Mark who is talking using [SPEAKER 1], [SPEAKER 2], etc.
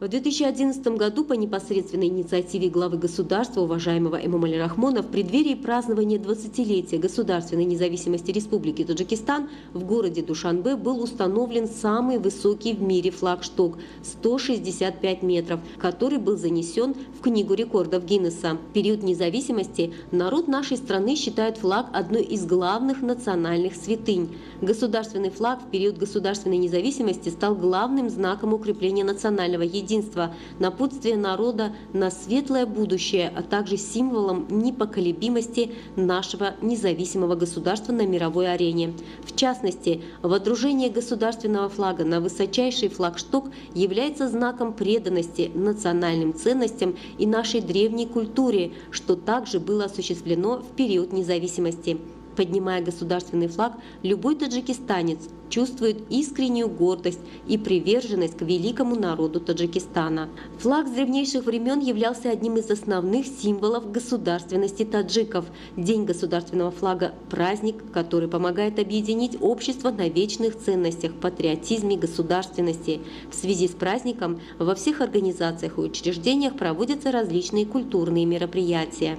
[SPEAKER 1] В 2011 году по непосредственной инициативе главы государства, уважаемого Эмомали Рахмона, в преддверии празднования 20-летия государственной независимости Республики Таджикистан в городе Душанбе был установлен самый высокий в мире флагшток – 165 метров, который был занесен в Книгу рекордов Гиннесса. В период независимости народ нашей страны считает флаг одной из главных национальных святынь. Государственный флаг в период государственной независимости стал главным знаком укрепления национального единства, напутствие народа на светлое будущее, а также символом непоколебимости нашего независимого государства на мировой арене. В частности, водружение государственного флага на высочайший флагшток является знаком преданности национальным ценностям и нашей древней культуре, что также было осуществлено в период независимости. Поднимая государственный флаг, любой таджикистанец чувствует искреннюю гордость и приверженность к великому народу Таджикистана. Флаг с древнейших времен являлся одним из основных символов государственности таджиков. День государственного флага – праздник, который помогает объединить общество на вечных ценностях, патриотизме, государственности. В связи с праздником во всех организациях и учреждениях проводятся различные культурные мероприятия.